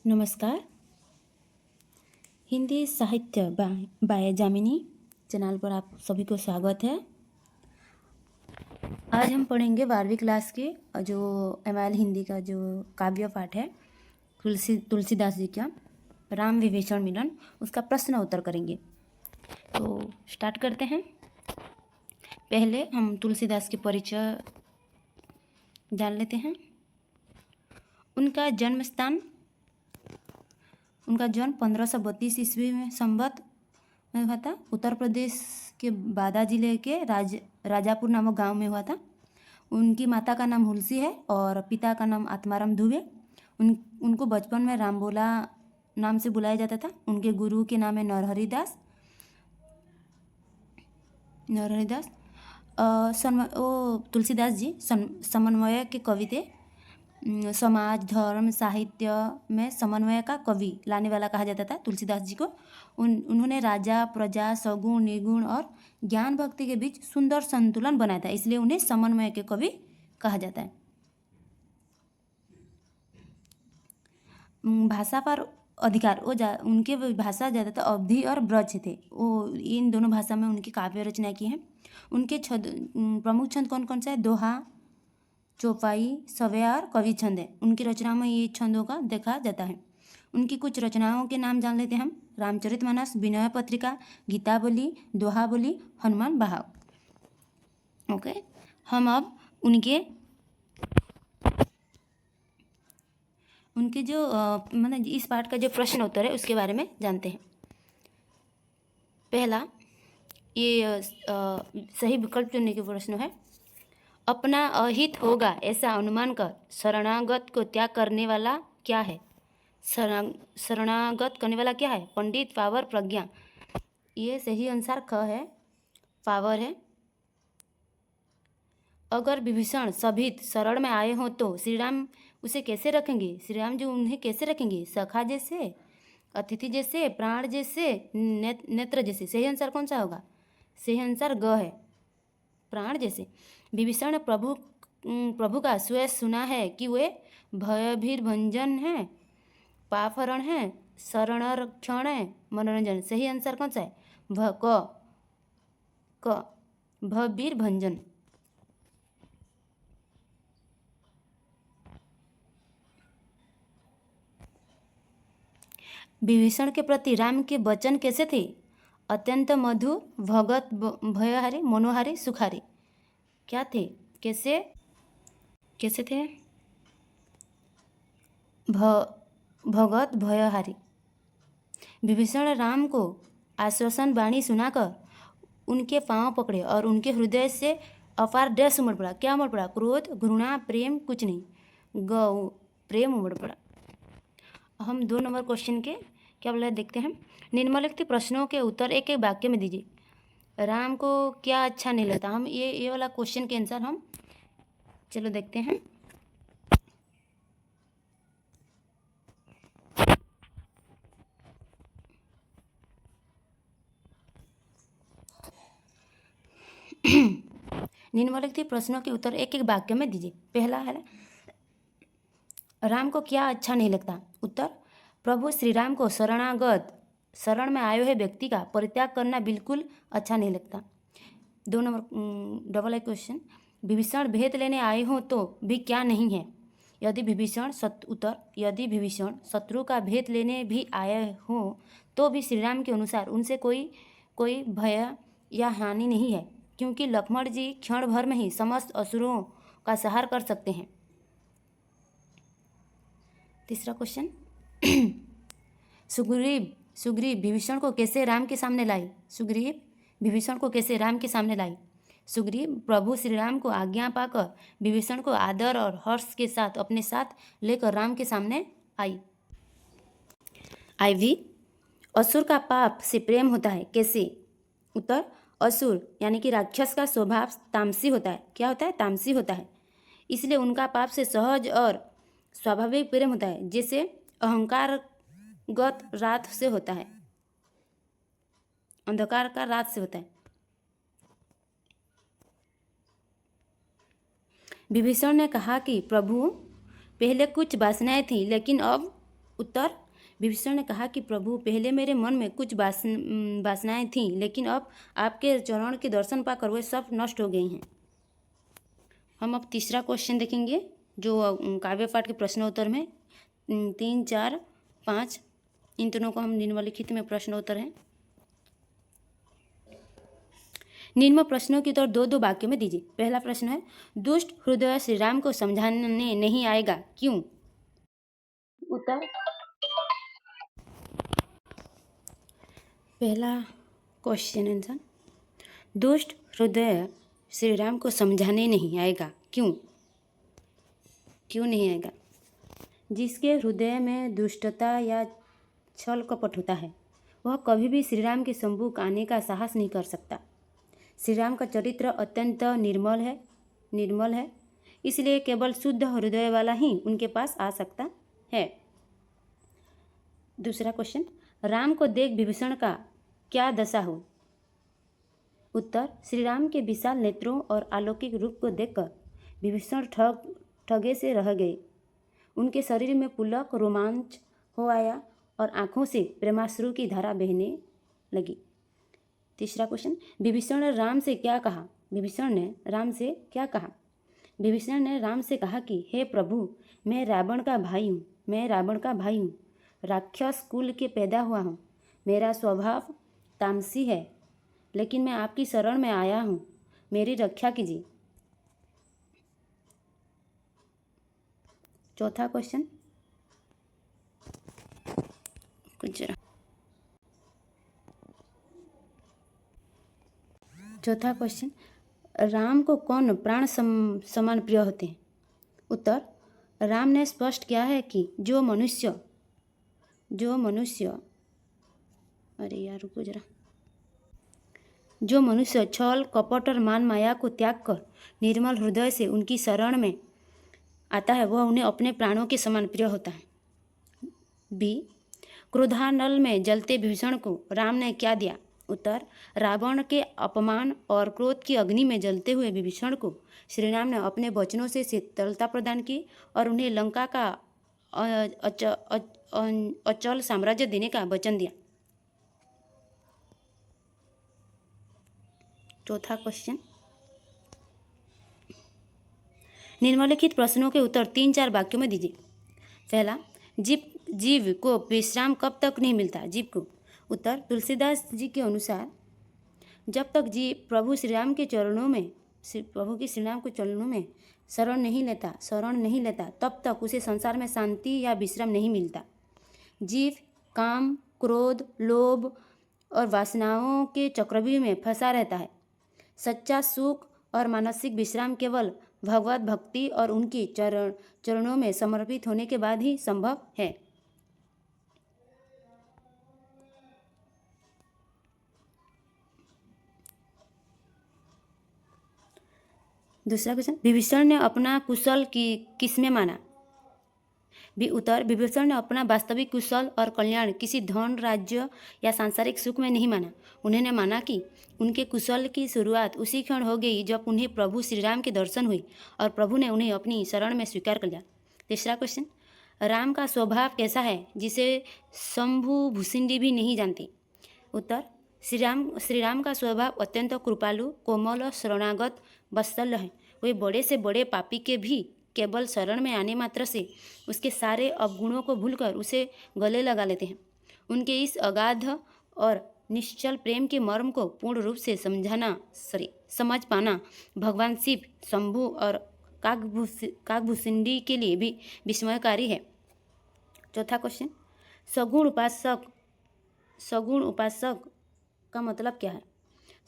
नमस्कार। हिंदी साहित्य बाय जामिनी चैनल पर आप सभी को स्वागत है। आज हम पढ़ेंगे 12वीं क्लास के जो एमआईएल हिंदी का जो काव्य पाठ है तुलसीदास जी का राम विभीषण मिलन, उसका प्रश्न उत्तर करेंगे। तो स्टार्ट करते हैं। पहले हम तुलसीदास के परिचय जान लेते हैं। उनका जन्म 1532 ईस्वी में संवत में हुआ था। उत्तर प्रदेश के बादा जिले के राजापुर नामक गांव में हुआ था। उनकी माता का नाम हुलसी है और पिता का नाम आत्माराम दुबे। उनको बचपन में रामबोला नाम से बुलाया जाता था। उनके गुरु के नाम है नरहरिदास। तुलसीदास जी समन्वय के कवि थे। समाज, धर्म, साहित्य में समन्वय का कवि लाने वाला कहा जाता था तुलसीदास जी को। उन्होंने राजा, प्रजा, सगुण, निर्गुण और ज्ञान भक्ति के बीच सुंदर संतुलन बनाया था, इसलिए उन्हें समन्वय के कवि कहा जाता है। भाषा पर अधिकार उनके भाषा ज़्यादातर अवधी और ब्रज थे। वो इन दोनों भाषा में उनकी काव्य रचना की है। उनके प्रमुख छंद कौन कौन से है? दोहा, चौपाई, सवेया और कवि छंद है। उनकी रचनाओं में ये छंदों का देखा जाता है। उनकी कुछ रचनाओं के नाम जान लेते हैं हम। रामचरितमानस, विनय पत्रिका, गीतावली, दोहावली, हनुमान बहाव। ओके, हम अब उनके जो मतलब इस पाठ का जो प्रश्न उत्तर है उसके बारे में जानते हैं। पहला, ये सही विकल्प चुनने के प्रश्न है। अपना अहित होगा ऐसा अनुमान कर शरणागत को त्याग करने वाला क्या है? शरणागत करने वाला क्या है? पंडित, पावर, प्रज्ञा। ये सही आंसर ख है, पावर है। अगर विभीषण सभित शरण में आए हों तो श्री राम उसे कैसे रखेंगे? श्री राम जो उन्हें कैसे रखेंगे? सखा जैसे, अतिथि जैसे, प्राण जैसे, नेत्र जैसे। सही आंसर कौन सा होगा? सही आंसर ग है, प्राण जैसे। विभीषण प्रभु का स्वयं सुना है कि वे भयभीर्भंजन है, पापहरण है, शरणरक्षण है, मनोरंजन। सही आंसर कौन सा है? भयभीर्भंजन। विभीषण के प्रति राम के वचन कैसे थे? अत्यंत मधुर, भगत, भयहारी, मनोहारी, सुखारी। क्या थे? कैसे थे? भगत, भयहारी। विभीषण राम को आश्वासन वाणी सुनाकर उनके पांव पकड़े और उनके हृदय से अपार डैश उमड़ पड़ा। क्या उमड़ पड़ा? क्रोध, घृणा, प्रेम, कुछ नहीं, प्रेम उमड़ पड़ा। हम 2 नंबर क्वेश्चन के क्या बोला देखते हैं। निम्नलिखित प्रश्नों के उत्तर एक एक वाक्य में दीजिए। राम को क्या अच्छा नहीं लगता? हम ये वाला क्वेश्चन के आंसर हम चलो देखते हैं। निम्नलिखित प्रश्नों के उत्तर एक एक वाक्य में दीजिए। पहला है, राम को क्या अच्छा नहीं लगता? उत्तर, प्रभु श्री राम को शरण में आए हुए व्यक्ति का परित्याग करना बिल्कुल अच्छा नहीं लगता। 2 नंबर डबल एक क्वेश्चन, विभीषण भेद लेने आए हो तो भी क्या नहीं है? यदि विभीषण शत्रु का भेद लेने भी आए हो तो भी श्री राम के अनुसार उनसे कोई भय या हानि नहीं है, क्योंकि लक्ष्मण जी क्षण भर में ही समस्त असुरों का संहार कर सकते हैं। तीसरा क्वेश्चन, सुग्रीव विभीषण को कैसे राम के सामने लाई? सुग्रीव प्रभु श्री राम को आज्ञा पाकर विभीषण को आदर और हर्ष के साथ अपने साथ लेकर राम के सामने आई। आईवी, असुर का पाप से प्रेम होता है, कैसे? उत्तर, असुर यानी कि राक्षस का स्वभाव तामसी होता है। क्या होता है? तामसी होता है, इसलिए उनका पाप से सहज और स्वाभाविक प्रेम होता है, जैसे अहंकारगत रात से होता है, अंधकार का रात से होता है। विभीषण ने कहा कि प्रभु, पहले कुछ वासनाएं थी लेकिन अब उत्तर, विभीषण ने कहा कि प्रभु, पहले मेरे मन में कुछ वासनाएं थीं, लेकिन अब आपके चरण के दर्शन पाकर वे सब नष्ट हो गई हैं। हम अब तीसरा क्वेश्चन देखेंगे जो काव्य पाठ के प्रश्नोत्तर में 3, 4, 5 इन तीनों को हम निम्नलिखित में प्रश्नोत्तर हैं। निम्न प्रश्नों की उत्तर 2-2 वाक्यों में दीजिए। पहला प्रश्न है, दुष्ट हृदय श्री राम को समझाने नहीं आएगा, क्यों? उत्तर, पहला क्वेश्चन आंसर, दुष्ट हृदय श्री राम को समझाने नहीं आएगा, क्यों? क्यों नहीं आएगा? जिसके हृदय में दुष्टता या छल कपट होता है वह कभी भी श्री राम के सम्मुख आने का साहस नहीं कर सकता। श्री राम का चरित्र अत्यंत निर्मल है, इसलिए केवल शुद्ध हृदय वाला ही उनके पास आ सकता है। दूसरा क्वेश्चन, राम को देख विभीषण का क्या दशा हो? उत्तर, श्री राम के विशाल नेत्रों और अलौकिक रूप को देखकर विभीषण ठगे से रह गए। उनके शरीर में पुलक रोमांच हो आया और आंखों से प्रेमाश्रु की धारा बहने लगी। तीसरा क्वेश्चन, विभीषण ने राम से क्या कहा? विभीषण ने राम से क्या कहा? विभीषण ने राम से कहा कि हे प्रभु, मैं रावण का भाई हूँ, राक्षस कुल के पैदा हुआ हूँ। मेरा स्वभाव तामसी है, लेकिन मैं आपकी शरण में आया हूँ, मेरी रक्षा कीजिए। चौथा क्वेश्चन, राम को कौन प्राण समान प्रिय होते हैं? उत्तर, राम ने स्पष्ट किया है कि जो मनुष्य छल कपट और मान माया को त्याग कर निर्मल हृदय से उनकी शरण में आता है वह उन्हें अपने प्राणों के समान प्रिय होता है। बी, क्रोधानल में जलते विभीषण को राम ने क्या दिया? उत्तर, रावण के अपमान और क्रोध की अग्नि में जलते हुए विभीषण को श्री राम ने अपने वचनों से शीतलता प्रदान की और उन्हें लंका का अचल साम्राज्य देने का वचन दिया। चौथा क्वेश्चन, निम्नलिखित प्रश्नों के उत्तर 3-4 वाक्यों में दीजिए। पहला, जीव को विश्राम कब तक नहीं मिलता? जीव को। उत्तर, तुलसीदास जी के अनुसार जब तक जीव प्रभु श्री राम के चरणों में शरण नहीं लेता तब तक उसे संसार में शांति या विश्राम नहीं मिलता। जीव काम, क्रोध, लोभ और वासनाओं के चक्रव्यूह में फंसा रहता है। सच्चा सुख और मानसिक विश्राम केवल भगवत भक्ति और उनकी चरणों में समर्पित होने के बाद ही संभव है। दूसरा क्वेश्चन, विभीषण ने अपना कुशल किसमें माना? उत्तर, विभीषण ने अपना वास्तविक कुशल और कल्याण किसी धन, राज्य या सांसारिक सुख में नहीं माना। उन्होंने माना कि उनके कुशल की शुरुआत उसी क्षण हो गई जब उन्हें प्रभु श्री राम के दर्शन हुए और प्रभु ने उन्हें अपनी शरण में स्वीकार कर लिया। तीसरा क्वेश्चन, राम का स्वभाव कैसा है जिसे शंभु भूसिंडी भी नहीं जानती? उत्तर, श्री राम का स्वभाव अत्यंत कृपालु, कोमल और शरणागत वत्सल है। वे बड़े से बड़े पापी के भी केवल शरण में आने मात्र से उसके सारे अवगुणों को भूलकर उसे गले लगा लेते हैं। उनके इस अगाध और निश्चल प्रेम के मर्म को पूर्ण रूप से समझ पाना भगवान शिव, शंभु और काकभूषिंडी के लिए भी विस्मयकारी है। चौथा क्वेश्चन, सगुण उपासक का मतलब क्या है?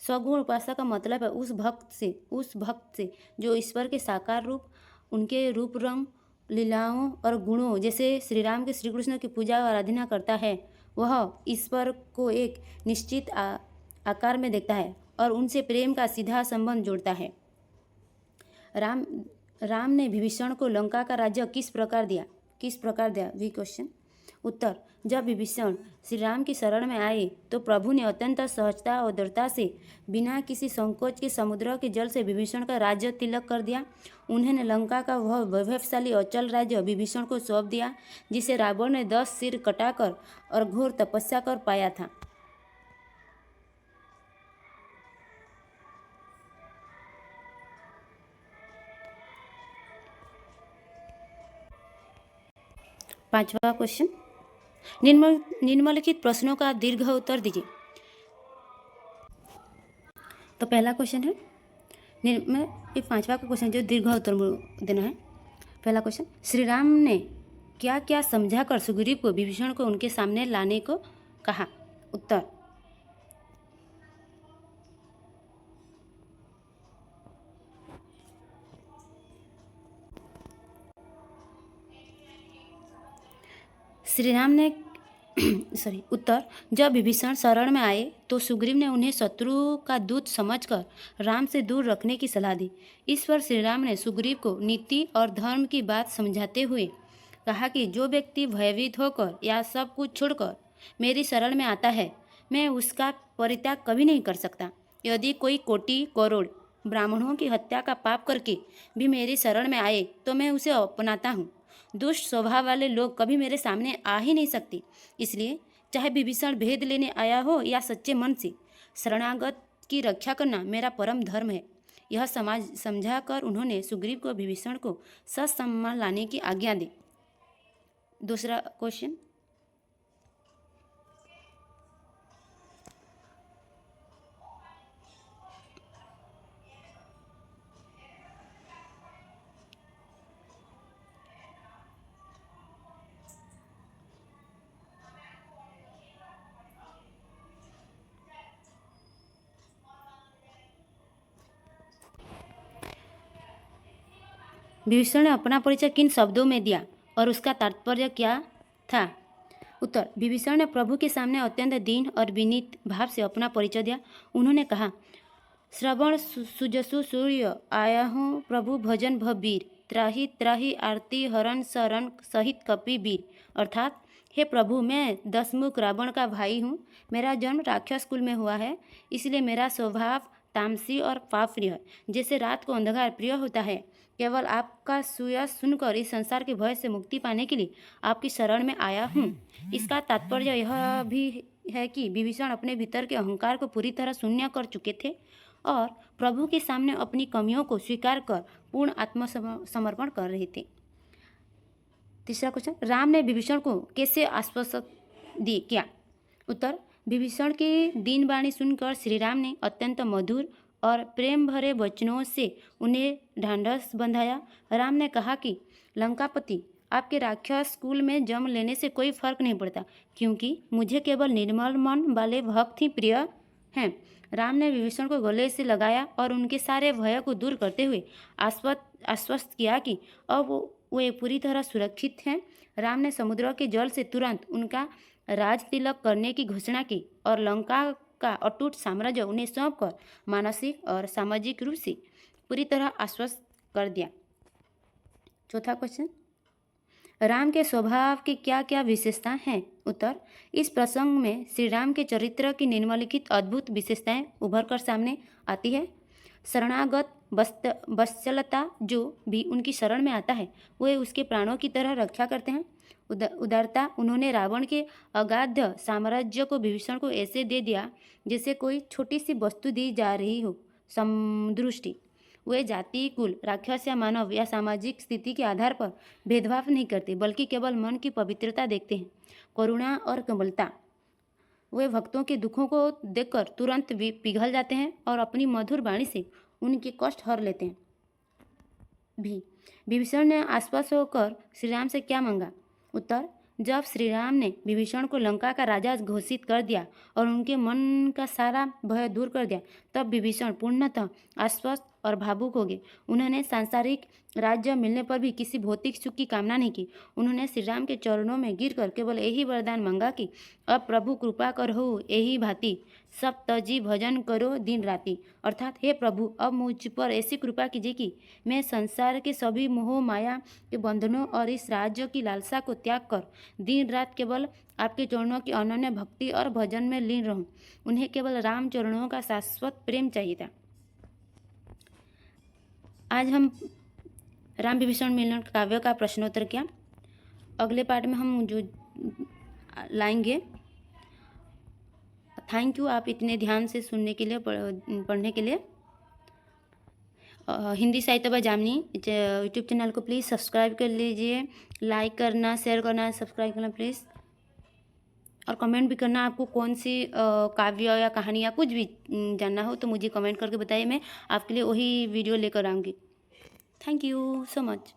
सगुण उपासक का मतलब है उस भक्त से जो ईश्वर के साकार रूप, उनके रूप रंग, लीलाओं और गुणों जैसे श्री कृष्ण की पूजा और आराधना करता है। वह ईश्वर को एक निश्चित आकार में देखता है और उनसे प्रेम का सीधा संबंध जोड़ता है। राम ने विभीषण को लंका का राज्य किस प्रकार दिया? We question. उत्तर, जब विभीषण श्री राम की शरण में आए तो प्रभु ने अत्यंत सहजता और दृढ़ता से बिना किसी संकोच के समुद्र के जल से विभीषण का राज्य तिलक कर दिया। उन्होंने लंका का वह वैभवशाली अचल राज्य विभीषण को सौंप दिया, जिसे रावण ने 10 सिर कटाकर और घोर तपस्या कर पाया था। पांचवा क्वेश्चन, निम्नलिखित प्रश्नों का दीर्घ उत्तर दीजिए। तो पहला क्वेश्चन है, ये पांचवा का क्वेश्चन जो दीर्घ उत्तर देना है। पहला क्वेश्चन, श्री राम ने क्या क्या समझाकर सुग्रीव को विभीषण को उनके सामने लाने को कहा? उत्तर, श्री राम ने उत्तर, जब विभीषण शरण में आए तो सुग्रीव ने उन्हें शत्रु का दूत समझकर राम से दूर रखने की सलाह दी। इस पर श्री राम ने सुग्रीव को नीति और धर्म की बात समझाते हुए कहा कि जो व्यक्ति भयभीत होकर या सब कुछ छोड़कर मेरी शरण में आता है, मैं उसका परित्याग कभी नहीं कर सकता। यदि कोई कोटि करोड़ ब्राह्मणों की हत्या का पाप करके भी मेरी शरण में आए तो मैं उसे अपनाता हूँ। दुष्ट स्वभाव वाले लोग कभी मेरे सामने आ ही नहीं सकते। इसलिए चाहे विभीषण भेद लेने आया हो या सच्चे मन से, शरणागत की रक्षा करना मेरा परम धर्म है। यह समझाकर उन्होंने सुग्रीव को विभीषण को ससम्मान लाने की आज्ञा दी। दूसरा क्वेश्चन, विभीषण ने अपना परिचय किन शब्दों में दिया और उसका तात्पर्य क्या था? उत्तर, विभीषण ने प्रभु के सामने अत्यंत दीन और विनीत भाव से अपना परिचय दिया। उन्होंने कहा, श्रवण सुजसु सूर्य आया हूँ, प्रभु भजन भवीर, त्राहि त्राहि आरती हरण शरण सहित कपि वीर। अर्थात, हे प्रभु, मैं दशमुख रावण का भाई हूँ। मेरा जन्म राक्षस कुल में हुआ है, इसलिए मेरा स्वभाव तामसी और पापप्रिय है। जैसे रात को अंधकार प्रिय होता है, केवल आपका सुयश सुनकर इस संसार के भय से मुक्ति पाने के लिए आपकी शरण में आया हूँ। इसका तात्पर्य यह भी है कि विभीषण अपने भीतर के अहंकार को पूरी तरह शून्य कर चुके थे और प्रभु के सामने अपनी कमियों को स्वीकार कर पूर्ण आत्मसमर्पण कर रहे थे। तीसरा क्वेश्चन, राम ने विभीषण को कैसे आश्वासन दी क्या? उत्तर, विभीषण की दीन वाणी सुनकर श्री राम ने अत्यंत मधुर और प्रेम भरे वचनों से उन्हें ढांढस बंधाया। राम ने कहा कि लंकापति, आपके राक्षस कुल में जन्म लेने से कोई फर्क नहीं पड़ता, क्योंकि मुझे केवल निर्मल मन वाले भक्त ही प्रिय हैं। राम ने विभीषण को गले से लगाया और उनके सारे भय को दूर करते हुए आश्वस्त किया कि अब वे पूरी तरह सुरक्षित हैं। राम ने समुद्र के जल से तुरंत उनका राज तिलक करने की घोषणा की और लंका का अटूट साम्राज्य उन्हें सौंपकर मानसिक और सामाजिक रूप से पूरी तरह आश्वस्त कर दिया। चौथा क्वेश्चन, राम के स्वभाव की क्या क्या विशेषताएं हैं? उत्तर, इस प्रसंग में श्री राम के चरित्र की निम्नलिखित अद्भुत विशेषताएं उभर कर सामने आती है। शरणागत वत्सलता, जो भी उनकी शरण में आता है वे उसके प्राणों की तरह रक्षा करते हैं। उदारता, उन्होंने रावण के अगाध साम्राज्य को विभीषण को ऐसे दे दिया जैसे कोई छोटी सी वस्तु दी जा रही हो। समदृष्टि, वे जाति, कुल, राक्षस या मानव या सामाजिक स्थिति के आधार पर भेदभाव नहीं करते, बल्कि केवल मन की पवित्रता देखते हैं। करुणा और कोमलता, वे भक्तों के दुखों को देखकर तुरंत पिघल जाते हैं और अपनी मधुर वाणी से उनके कष्ट हर लेते हैं। भी विभीषण ने आश्वस्त होकर श्री राम से क्या मांगा? उत्तर, जब श्री राम ने विभीषण को लंका का राजा घोषित कर दिया और उनके मन का सारा भय दूर कर दिया, तब विभीषण पूर्णतः आश्वस्त और भावुक हो गए। उन्होंने सांसारिक राज्य मिलने पर भी किसी भौतिक सुख की कामना नहीं की। उन्होंने श्री राम के चरणों में गिरकर केवल यही वरदान मांगा कि अब प्रभु कृपा कर हो, यही भांति सब तजी भजन करो दिन राति। अर्थात हे प्रभु, अब मुझ पर ऐसी कृपा कीजिए कि मैं संसार के सभी मोह माया के बंधनों और इस राज्य की लालसा को त्याग कर दिन रात केवल आपके चरणों की अनन्य भक्ति और भजन में लीन रहूं। उन्हें केवल राम चरणों का शाश्वत प्रेम चाहिए था। आज हम राम विभीषण मिलन काव्य का प्रश्नोत्तर किया। अगले पार्ट में हम जो लाएंगे। थैंक यू आप इतने ध्यान से सुनने के लिए, पढ़ने के लिए। हिंदी साहित्य बाय जामिनी यूट्यूब चैनल को प्लीज़ सब्सक्राइब कर लीजिए। लाइक करना, शेयर करना, सब्सक्राइब करना प्लीज़। और कमेंट भी करना, आपको कौन सी काव्य या कहानी या कुछ भी जानना हो तो मुझे कमेंट करके बताइए, मैं आपके लिए वही वीडियो लेकर आऊँगी। Thank you so much.